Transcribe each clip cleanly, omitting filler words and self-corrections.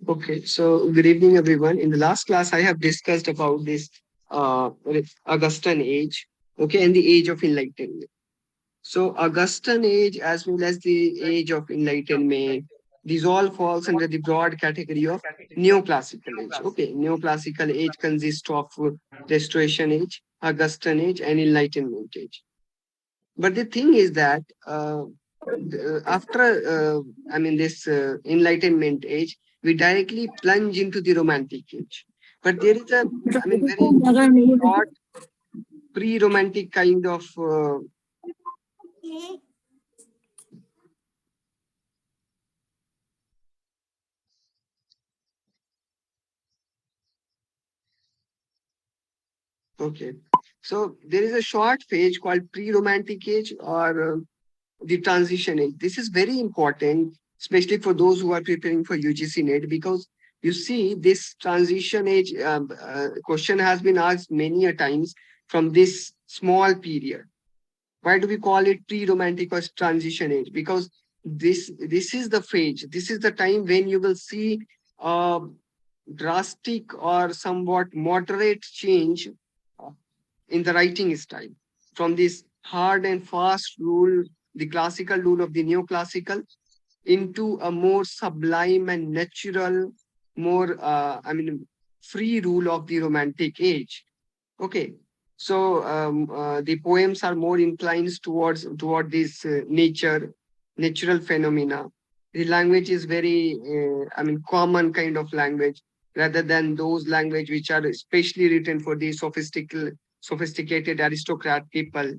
Okay, so good evening, everyone. In the last class, I have discussed about this Augustan age, okay, and the age of enlightenment. So, Augustan age as well as the age of enlightenment, these all falls under the broad category of neoclassical age. Okay, neoclassical age consists of Restoration age, Augustan age, and Enlightenment age. But the thing is that after, this Enlightenment age, we directly plunge into the Romantic age. But there is a, very short pre-Romantic kind of okay. So there is a short phase called pre-Romantic age or the transition age. This is very important, especially for those who are preparing for UGC-NET, because you see this transition age question has been asked many a times from this small period. Why do we call it pre-romantic or transition age? Because this is the phase. This is the time when you will see a drastic or somewhat moderate change in the writing style from this hard and fast rule, the classical rule of the neoclassical, into a more sublime and natural, more, free rule of the romantic age. Okay. So the poems are more inclined toward this natural phenomena. The language is very, common kind of language rather than those language which are especially written for the sophisticated aristocrat people,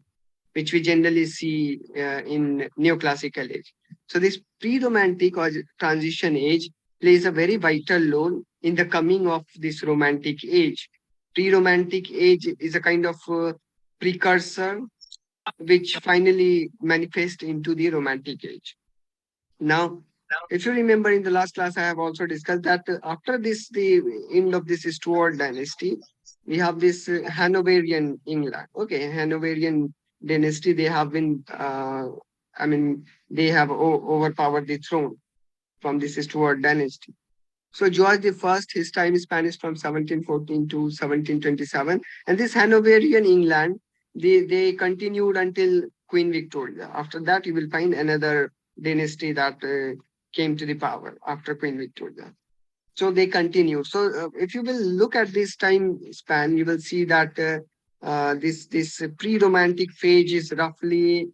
which we generally see in neoclassical age. So this pre-romantic or transition age plays a very vital role in the coming of this romantic age. Pre-romantic age is a kind of precursor which finally manifests into the romantic age. Now, if you remember in the last class, I have also discussed that after this, the end of this Stuart dynasty, we have this Hanoverian England. Okay, Hanoverian dynasty, they have been, I mean, they have overpowered the throne from this Stuart dynasty. So George the First, his time spans from 1714 to 1727, and this Hanoverian England, they continued until Queen Victoria. After that, you will find another dynasty that came to the power after Queen Victoria. So they continued. So if you will look at this time span, you will see that this pre-romantic phase is roughly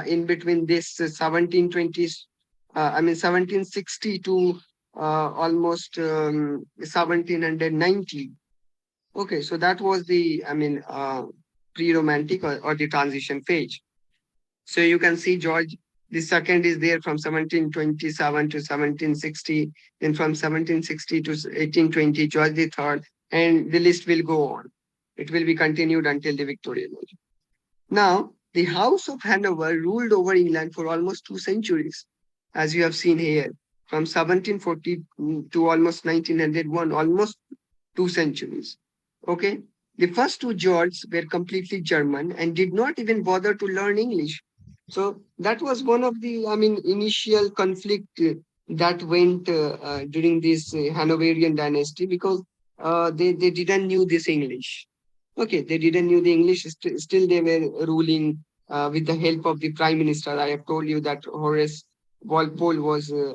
in between this 1720s, 1760 to almost 1790. Okay, so that was the, pre-romantic or the transition phase. So you can see George the second is there from 1727 to 1760, then from 1760 to 1820, George the third, and the list will go on. It will be continued until the Victorian age. Now, the House of Hanover ruled over England for almost 2 centuries, as you have seen here, from 1740 to almost 1901, almost 2 centuries. Okay, the first two Georges were completely German and did not even bother to learn English. So that was one of the, initial conflict that went during this Hanoverian dynasty because they didn't knew this English. Okay, they didn't knew the English. Still, they were ruling with the help of the prime minister. I have told you that Horace Walpole was, uh,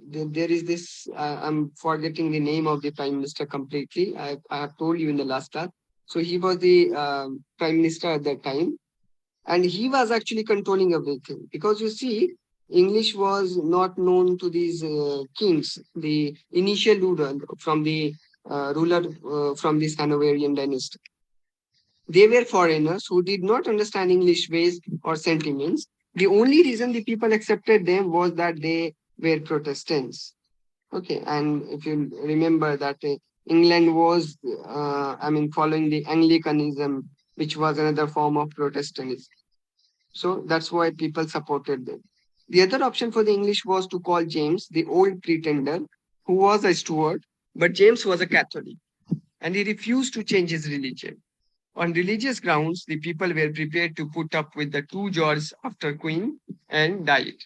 there is this, I'm forgetting the name of the prime minister completely. I have told you in the last class. So he was the prime minister at that time, and he was actually controlling everything because you see, English was not known to these kings, the initial ruler from this Hanoverian dynasty. They were foreigners who did not understand English ways or sentiments. The only reason the people accepted them was that they were Protestants. Okay, and if you remember that England was, following the Anglicanism, which was another form of Protestantism. So that's why people supported them. The other option for the English was to call James the Old Pretender, who was a Stuart, but James was a Catholic, and he refused to change his religion. On religious grounds, the people were prepared to put up with the two Georges after Queen and died.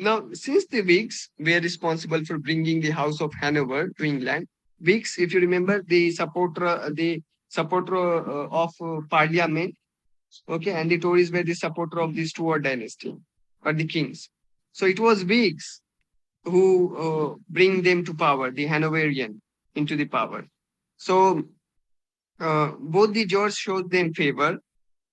Now, since the Whigs were responsible for bringing the House of Hanover to England, Whigs, if you remember, the supporter of Parliament, okay, and the Tories were the supporter of the Stuart dynasty or the kings. So it was Whigs who bring them to power, the Hanoverian into the power. So both the George showed them favor.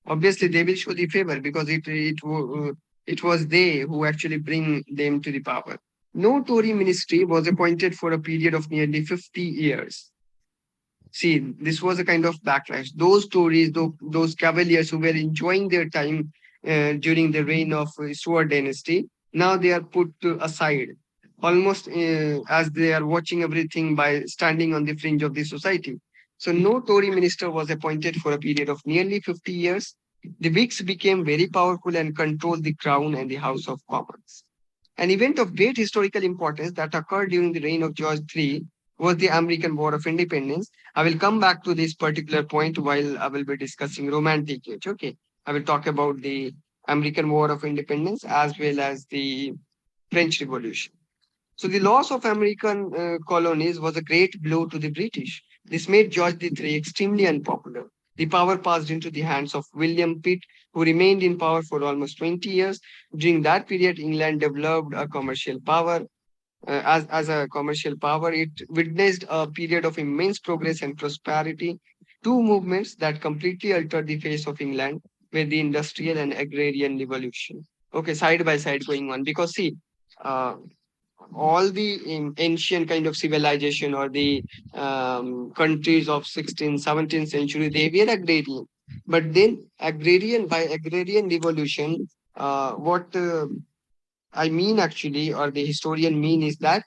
Obviously, they will show the favor because it was they who actually bring them to the power. No Tory ministry was appointed for a period of nearly 50 years. See, this was a kind of backlash. Those Tories, those cavaliers who were enjoying their time during the reign of Stuart dynasty, now they are put aside, almost as they are watching everything by standing on the fringe of the society. So no Tory minister was appointed for a period of nearly 50 years. The Whigs became very powerful and controlled the crown and the House of Commons. An event of great historical importance that occurred during the reign of George III was the American War of Independence. I will come back to this particular point while I will be discussing Romantic Age. Okay, I will talk about the American War of Independence as well as the French Revolution. So the loss of American colonies was a great blow to the British. This made George III extremely unpopular. The power passed into the hands of William Pitt, who remained in power for almost 20 years. During that period, England developed a commercial power. As a commercial power, it witnessed a period of immense progress and prosperity. Two movements that completely altered the face of England were the industrial and agrarian revolution. Okay, side by side going on. Because see, uh, all the ancient kind of civilization or the countries of 16th 17th century, they were agrarian, but then agrarian by agrarian revolution, what I mean actually, or the historian mean, is that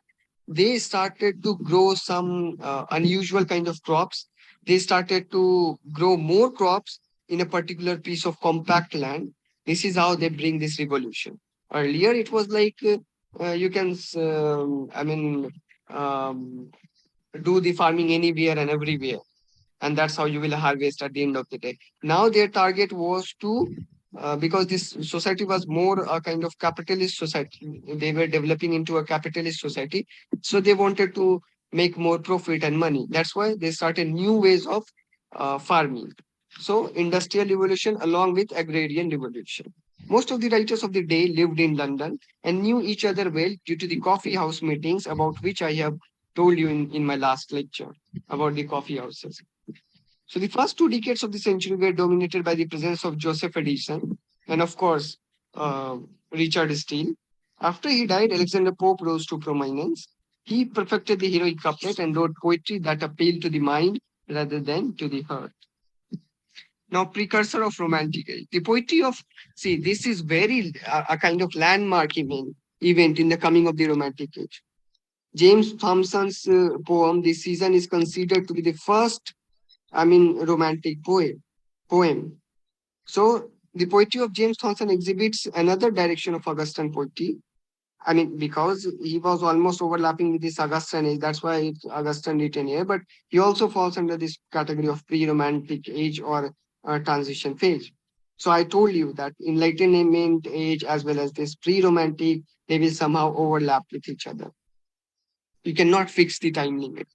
they started to grow some unusual kind of crops. They started to grow more crops in a particular piece of compact land. This is how they bring this revolution. Earlier, it was like you can, I mean, um, do the farming anywhere and everywhere, and that's how you will harvest at the end of the day. Now their target was to, because this society was more a kind of capitalist society, they were developing into a capitalist society, so they wanted to make more profit and money. That's why they started new ways of farming. So industrial revolution along with agrarian revolution. Most of the writers of the day lived in London and knew each other well due to the coffee house meetings, about which I have told you in my last lecture about the coffee houses. So the first 2 decades of the century were dominated by the presence of Joseph Edison and, of course, uh, Richard Steele. After he died, Alexander Pope rose to prominence. He perfected the heroic couplet and wrote poetry that appealed to the mind rather than to the heart. Now, precursor of Romantic Age. The poetry of, see, this is very a kind of landmark event in the coming of the Romantic Age. James Thomson's poem, "This Season," is considered to be the first, romantic poem. So the poetry of James Thomson exhibits another direction of Augustan poetry. I mean, because he was almost overlapping with this Augustan age, that's why it's Augustan written here. But he also falls under this category of pre-romantic age or transition phase. So I told you that Enlightenment age as well as this pre-romantic, they will somehow overlap with each other. You cannot fix the time limit.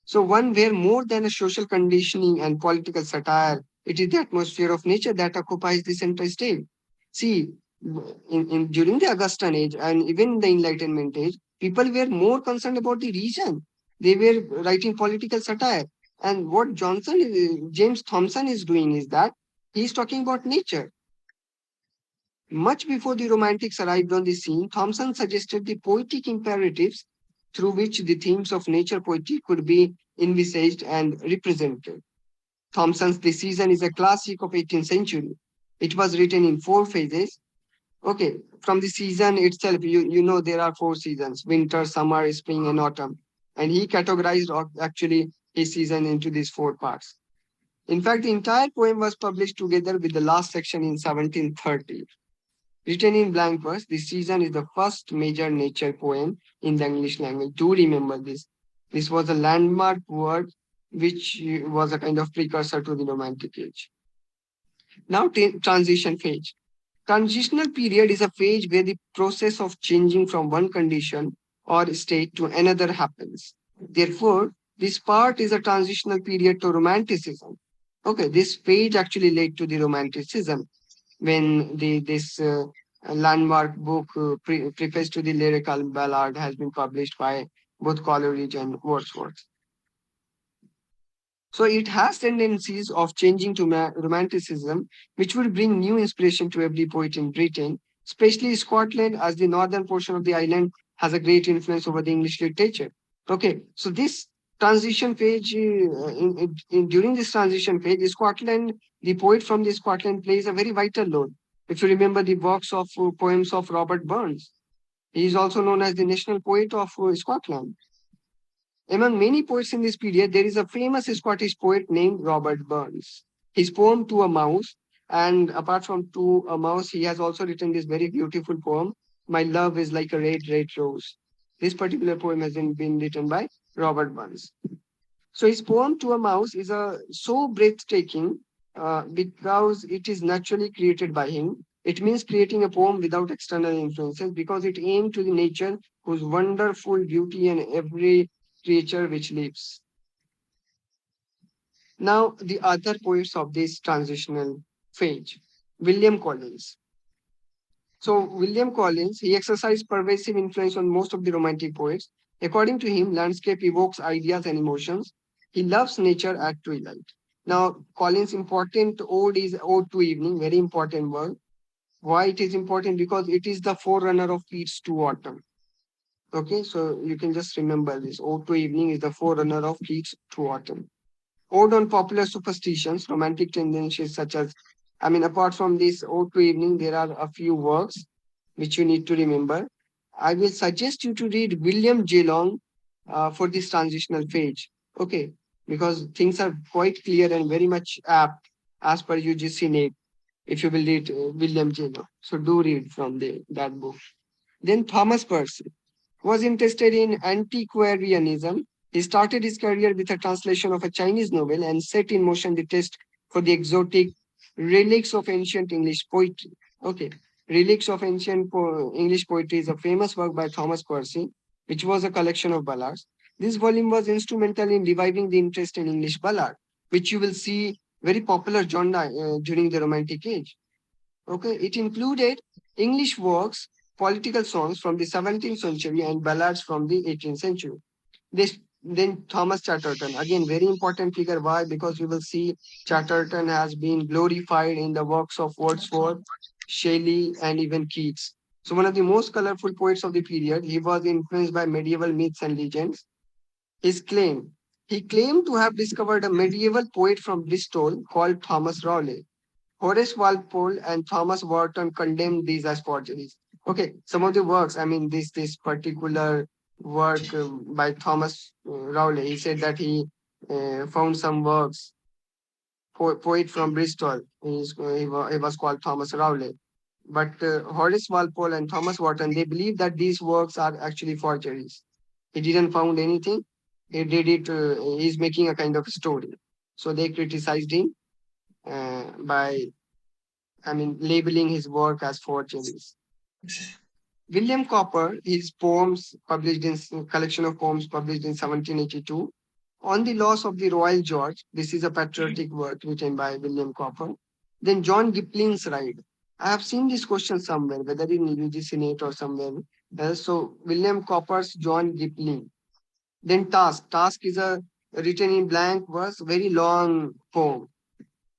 So one where more than a social conditioning and political satire, it is the atmosphere of nature that occupies the center stage. See, during the Augustan age and even the Enlightenment age, people were more concerned about the region. They were writing political satire. And what James Thomson is doing is that he's talking about nature. Much before the Romantics arrived on the scene, Thomson suggested the poetic imperatives through which the themes of nature poetry could be envisaged and represented. Thomson's The Season is a classic of 18th century. It was written in 4 phases. Okay, from the season itself, you know there are 4 seasons: winter, summer, spring, and autumn. And he categorized actually his season into these 4 parts. In fact, the entire poem was published together with the last section in 1730. Written in blank verse, "The Season" is the first major nature poem in the English language. Do remember this. This was a landmark word which was a kind of precursor to the Romantic age. Now, transition phase. Transitional period is a phase where the process of changing from one condition or state to another happens. Therefore, this part is a transitional period to Romanticism. Okay, this phase actually led to the Romanticism when this landmark book, preface to the lyrical ballad, has been published by both Coleridge and Wordsworth. So it has tendencies of changing to Romanticism, which would bring new inspiration to every poet in Britain, especially Scotland, as the northern portion of the island has a great influence over the English literature. Okay, so this transition phase, during this transition phase, Scotland, the poet from the Scotland plays a very vital role. If you remember the works of poems of Robert Burns, he is also known as the national poet of Scotland. Among many poets in this period, there is a famous Scottish poet named Robert Burns. His poem To a Mouse, and apart from To a Mouse, he has also written this very beautiful poem, My Love is Like a Red, Red Rose. This particular poem has been written by Robert Burns. So his poem To a Mouse is so breathtaking because it is naturally created by him. It means creating a poem without external influences because it aimed to the nature whose wonderful beauty and every creature which lives. Now, the other poets of this transitional phase, William Collins. So, William Collins, he exercised pervasive influence on most of the Romantic poets. According to him, landscape evokes ideas and emotions. He loves nature at twilight. Now, Collins' important ode is Ode to Evening, very important word. Why it is important? Because it is the forerunner of Keats to Autumn. Okay, so you can just remember this. Ode to Evening is the forerunner of Keats to Autumn. Ode on popular superstitions, romantic tendencies such as, apart from this Ode to Evening, there are a few works which you need to remember. I will suggest you to read William J. Long for this transitional phase. Okay, because things are quite clear and very much apt as per UGC-NET if you will read William J. Long. So do read from that book. Then Thomas Percy was interested in antiquarianism. He started his career with a translation of a Chinese novel and set in motion the test for the exotic relics of ancient English poetry. Okay, Relics of Ancient English Poetry is a famous work by Thomas Percy, which was a collection of ballads. This volume was instrumental in reviving the interest in English ballad, which you will see very popular genre during the Romantic Age. Okay, it included English works, political songs from the 17th century, and ballads from the 18th century. This then Thomas Chatterton, again very important figure. Why? Because you will see Chatterton has been glorified in the works of Wordsworth, Shelley, and even Keats. So one of the most colorful poets of the period, he was influenced by medieval myths and legends. His claim, he claimed to have discovered a medieval poet from Bristol called Thomas Rowley. Horace Walpole and Thomas Warton condemned these as forgeries. Okay, some of the works, this particular work by Thomas Rowley, he said that he found some works, poet from Bristol, he was called Thomas Rowley. But Horace Walpole and Thomas Warton, they believe that these works are actually forgeries. He didn't found anything. He did it, he's making a kind of story. So they criticized him by labeling his work as forgeries. William Cowper, his poems published in collection of poems published in 1782, On the Loss of the Royal George. This is a patriotic work written by William Cowper. Then John Gipling's Ride. I have seen this question somewhere, whether in UGC-NET or somewhere else. So William Cowper's John Gipling. Then Task. Task is a written in blank verse, very long poem.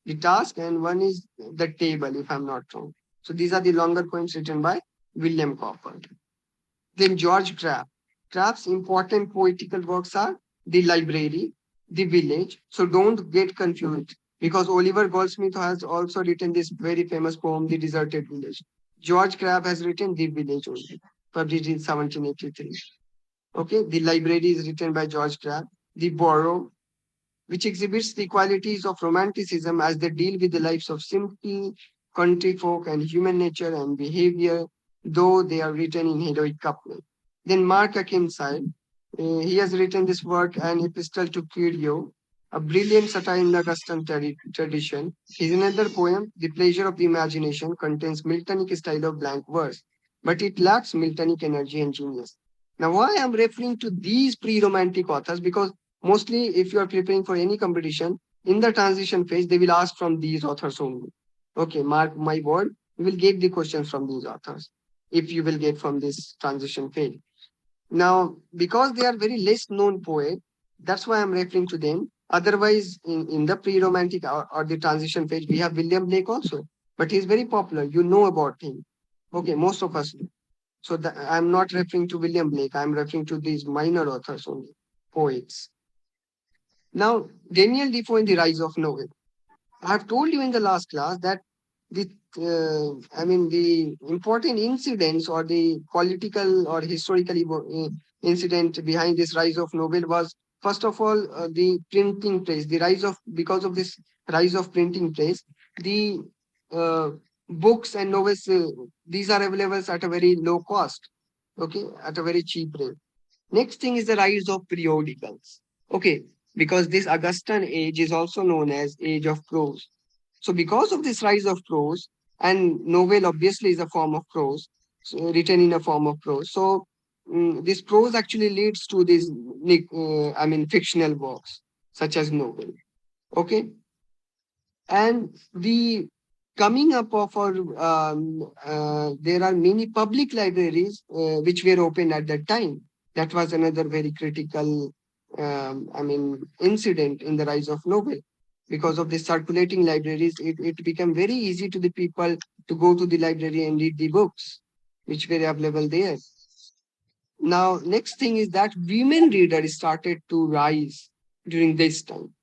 The Task, and one is The Table, if I'm not wrong. So these are the longer poems written by William Cowper. Then George Crabbe. Crabbe's important poetical works are The Library, The Village. So don't get confused because Oliver Goldsmith has also written this very famous poem, The Deserted Village. George Crabbe has written The Village only, published in 1783. Okay, The Library is written by George Crabbe. The Borough, which exhibits the qualities of Romanticism as they deal with the lives of simple country folk and human nature and behavior, though they are written in heroic couplet. Then Mark Akenside, he has written this work, An Epistle to Curio. a brilliant satire in the Augustan tradition. His another poem, The Pleasure of the Imagination, contains Miltonic style of blank verse, but it lacks Miltonic energy and genius. Now, why I'm referring to these pre-romantic authors? Because mostly, if you are preparing for any competition, in the transition phase, they will ask from these authors only. Okay, mark my word, you will get the questions from these authors if you will get from this transition phase. Now, because they are very less known poet, that's why I'm referring to them. Otherwise, in the pre-romantic or the transition phase, we have William Blake also, but he's very popular. You know about him. Okay, most of us do. So I'm not referring to William Blake. I'm referring to these minor authors only, poets. Now, Daniel Defoe in The Rise of Novel. I've told you in the last class that the the important incidents or the political or historical incident behind this rise of Nobel was first of all the printing press. The rise of because of this rise of printing press, the uh, books and novels these are available at a very low cost. Okay, at a very cheap rate. Next thing is the rise of periodicals. Okay, because this Augustan age is also known as age of prose. So because of this rise of prose, and novel obviously is a form of prose, so written in a form of prose. So this prose actually leads to these, fictional works such as novel. Okay, and the coming up of our there are many public libraries which were opened at that time. That was another very critical incident in the rise of novel. Because of the circulating libraries, it became very easy to the people to go to the library and read the books which were available there. Now next thing is that women readers started to rise during this time.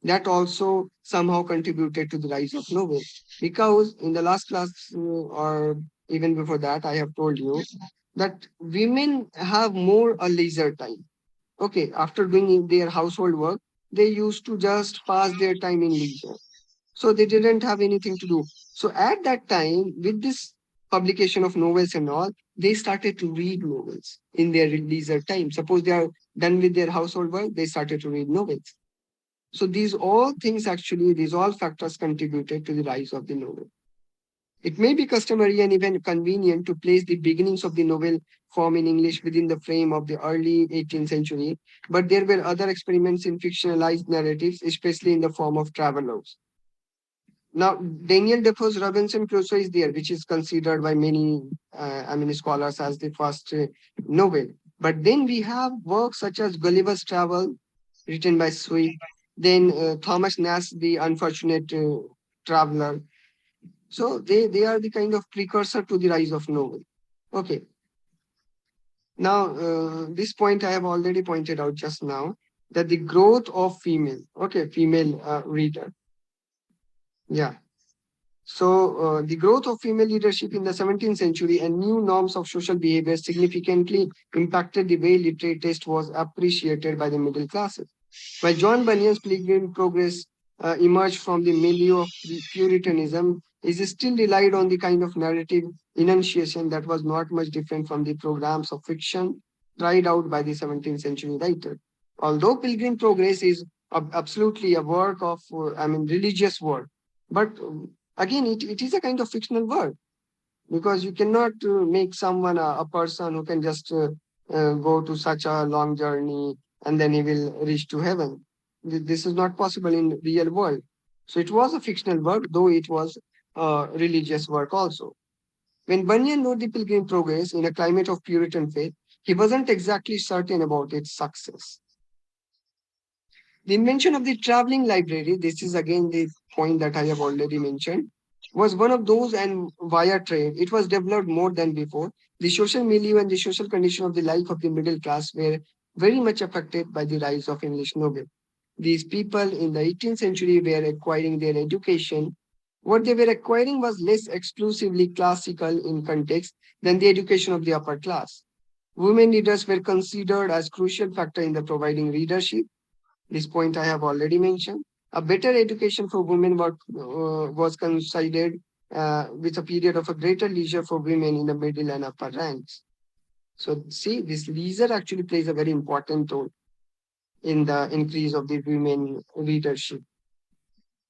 That also somehow contributed to the rise of novel. Because in the last class, or even before that, I have told you that women have more a leisure time. Okay, after doing their household work, they used to just pass their time in leisure. So they didn't have anything to do. So at that time, with this publication of novels and all, they started to read novels in their leisure time. Suppose they are done with their household work, they started to read novels. So these all things actually, these all factors contributed to the rise of the novel. It may be customary and even convenient to place the beginnings of the novel form in English within the frame of the early 18th century, but there were other experiments in fictionalized narratives, especially in the form of travelogues. Now, Daniel Defoe's Robinson Crusoe is there, which is considered by many, scholars as the first novel. But then we have works such as Gulliver's Travel, written by Swift, then Thomas Nash, The Unfortunate Traveler. So they are the kind of precursor to the rise of novel. Okay. Now, this point I have already pointed out just now, that the growth of female reader. Yeah. So, the growth of female leadership in the 17th century and new norms of social behavior significantly impacted the way literary taste was appreciated by the middle classes. While John Bunyan's Pilgrim Progress emerged from the milieu of Puritanism, it still relied on the kind of narrative enunciation that was not much different from the programs of fiction tried out by the 17th century writer. Although Pilgrim Progress is absolutely a work of, religious work, but again, it is a kind of fictional work because you cannot make someone a person who can just go to such a long journey and then he will reach to heaven. This is not possible in real world. So it was a fictional work, though it was a religious work also. When Bunyan wrote the Pilgrim Progress in a climate of Puritan faith, he wasn't exactly certain about its success. The invention of the traveling library, this is again the point that I have already mentioned, was one of those, and via trade, it was developed more than before. The social milieu and the social condition of the life of the middle class were very much affected by the rise of English novel. These people in the 18th century were acquiring their education. What they were acquiring was less exclusively classical in context than the education of the upper class. Women readers were considered as crucial factor in the providing readership. This point I have already mentioned. A better education for women was considered with a period of a greater leisure for women in the middle and upper ranks. So see, this leisure actually plays a very important role. in the increase of the women readership.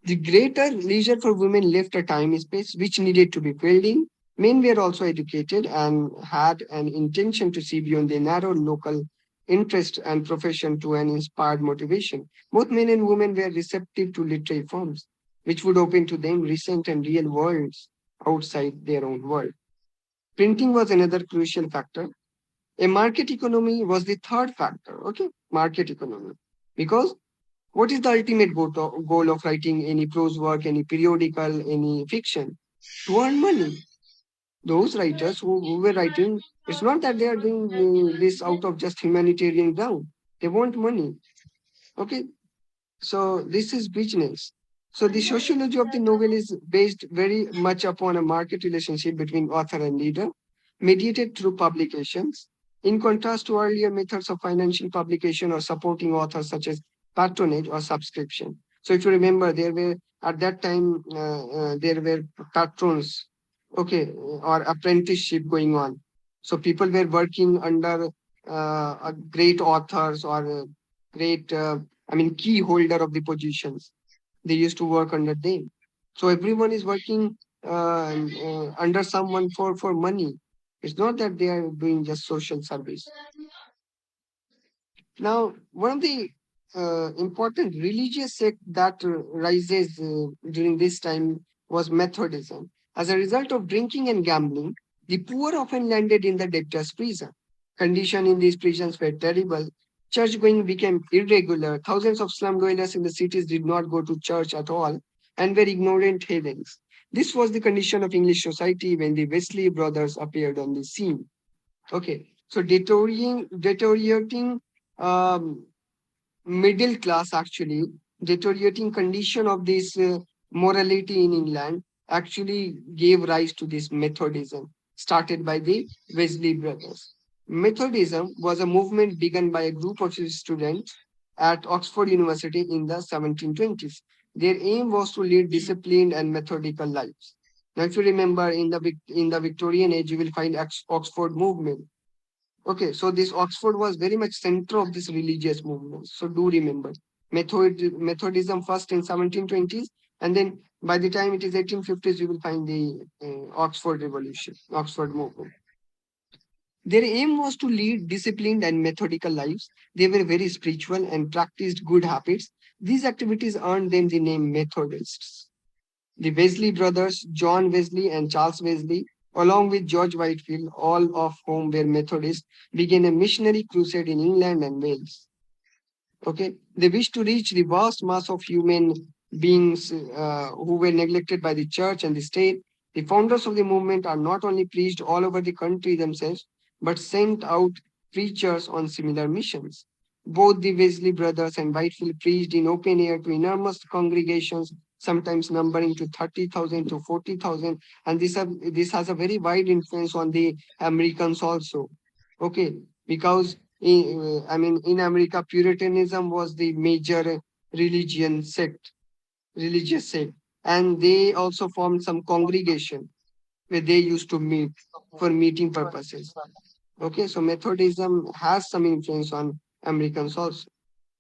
The greater leisure for women left a time space which needed to be filled in. Men were also educated and had an intention to see beyond the narrow local interest and profession to an inspired motivation. Both men and women were receptive to literary forms, which would open to them recent and real worlds outside their own world. Printing was another crucial factor. A market economy was the third factor. Okay, market economy. Because what is the ultimate goal of writing any prose work, any periodical, any fiction? To earn money. Those writers who were writing, it's not that they are doing this out of just humanitarian ground. They want money. Okay, so this is business. So the sociology of the novel is based very much upon a market relationship between author and reader, mediated through publications. In contrast to earlier methods of financial publication or supporting authors such as patronage or subscription. So if you remember, there were at that time there were patrons, okay, or apprenticeship going on. So people were working under a great authors or great key holder of the positions. They used to work under them. So everyone is working under someone for money. It's not that they are doing just social service. Now, one of the important religious sect that rises during this time was Methodism. As a result of drinking and gambling, the poor often landed in the debtors' prison. Conditions in these prisons were terrible. Church going became irregular. Thousands of slum dwellers in the cities did not go to church at all and were ignorant heathens. This was the condition of English society when the Wesley brothers appeared on the scene. Okay, so deteriorating um, middle class actually, deteriorating condition of this morality in England actually gave rise to this Methodism started by the Wesley brothers. Methodism was a movement begun by a group of students at Oxford University in the 1720s. Their aim was to lead disciplined and methodical lives. Now, if you remember, in the Victorian age, you will find Oxford movement. Okay, so this Oxford was very much center of this religious movement. So do remember, Methodism first in 1720s, and then by the time it is 1850s, you will find the Oxford Revolution, Oxford movement. Their aim was to lead disciplined and methodical lives. They were very spiritual and practiced good habits. These activities earned them the name Methodists. The Wesley brothers, John Wesley and Charles Wesley, along with George Whitefield, all of whom were Methodists, began a missionary crusade in England and Wales. Okay, they wished to reach the vast mass of human beings who were neglected by the church and the state. The founders of the movement are not only preached all over the country themselves, but sent out preachers on similar missions. Both the Wesley brothers and Whitefield preached in open air to enormous congregations, sometimes numbering to 30,000 to 40,000. And this has a very wide influence on the Americans also. Okay, because in America, Puritanism was the major religion sect, religious sect, and they also formed some congregation where they used to meet for meeting purposes. Okay, so Methodism has some influence on Americans also.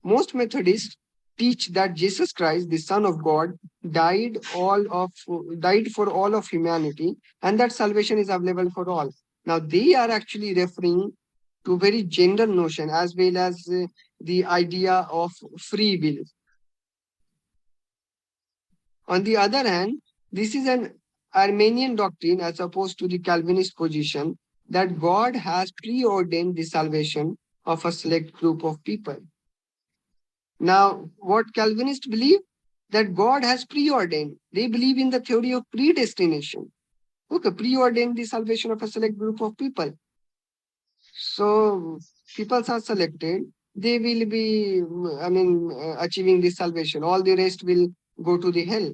Most Methodists teach that Jesus Christ, the Son of God, died all of died for all of humanity, and that salvation is available for all. Now they are actually referring to very general notion as well as the idea of free will. On the other hand, this is an Armenian doctrine as opposed to the Calvinist position that God has preordained the salvation of a select group of people. Now, what Calvinists believe? That God has preordained. They believe in the theory of predestination. Okay, preordained the salvation of a select group of people. So people are selected. They will be, achieving this salvation. All the rest will go to the hell.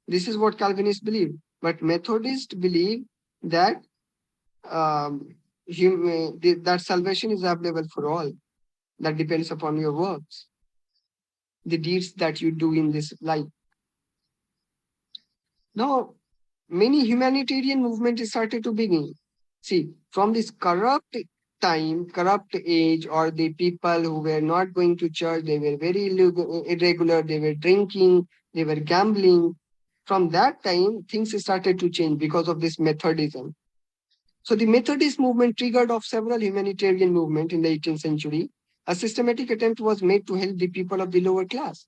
This is what Calvinists believe. But Methodists believe that that salvation is available for all. That depends upon your works, the deeds that you do in this life. Now, many humanitarian movements started to begin. See, from this corrupt time, corrupt age, or the people who were not going to church, they were very irregular, they were drinking, they were gambling. From that time, things started to change because of this Methodism. So the Methodist movement triggered off several humanitarian movements in the 18th century. A systematic attempt was made to help the people of the lower class.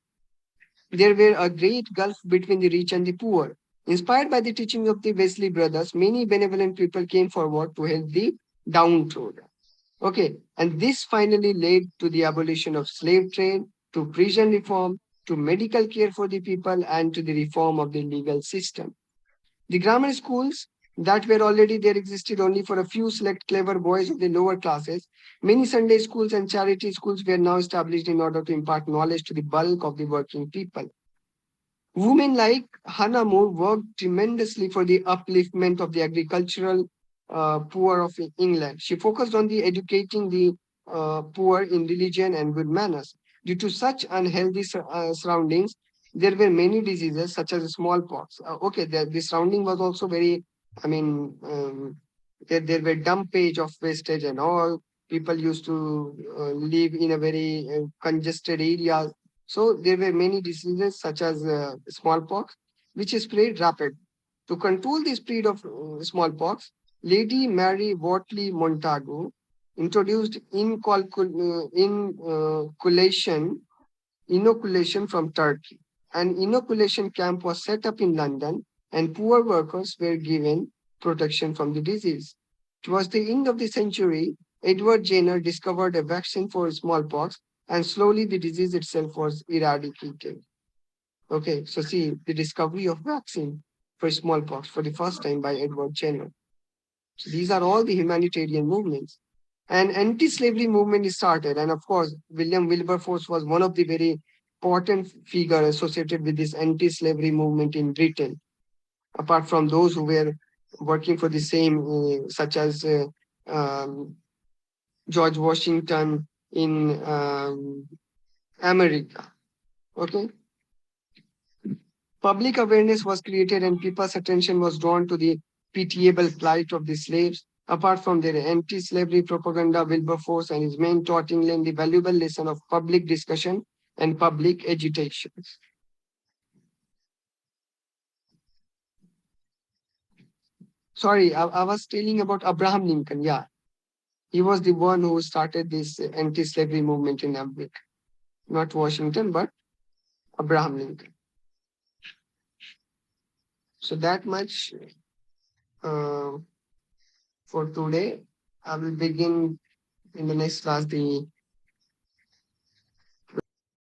There were a great gulf between the rich and the poor. Inspired by the teaching of the Wesley brothers, many benevolent people came forward to help the downtrodden. Okay, and this finally led to the abolition of slave trade, to prison reform, to medical care for the people, and to the reform of the legal system. The grammar schools that were already there existed only for a few select clever boys of the lower classes. Many Sunday schools and charity schools were now established in order to impart knowledge to the bulk of the working people. Women like Hannah More worked tremendously for the upliftment of the agricultural poor of England. She focused on the educating the poor in religion and good manners. Due to such unhealthy surroundings, there were many diseases such as smallpox. Okay, the surrounding was also very, I mean, there were dumpage of wastage and all. People used to live in a very congested area, so there were many diseases such as smallpox, which is spread rapid. To control the spread of smallpox, Lady Mary Wortley Montagu introduced inoculation from Turkey. An inoculation camp was set up in London, and poor workers were given protection from the disease. Towards the end of the century, Edward Jenner discovered a vaccine for smallpox, and slowly the disease itself was eradicated. Okay, so see the discovery of vaccine for smallpox for the first time by Edward Jenner. So these are all the humanitarian movements. An anti-slavery movement started, and of course, William Wilberforce was one of the very important figure associated with this anti-slavery movement in Britain. Apart from those who were working for the same, such as George Washington in America. Okay. Public awareness was created and people's attention was drawn to the pitiable plight of the slaves. Apart from their anti-slavery propaganda, Wilberforce and his men taught England the valuable lesson of public discussion and public agitation. Sorry, I was telling about Abraham Lincoln. Yeah, he was the one who started this anti-slavery movement in America. Not Washington, but Abraham Lincoln. So that much uh, for today. I will begin in the next class the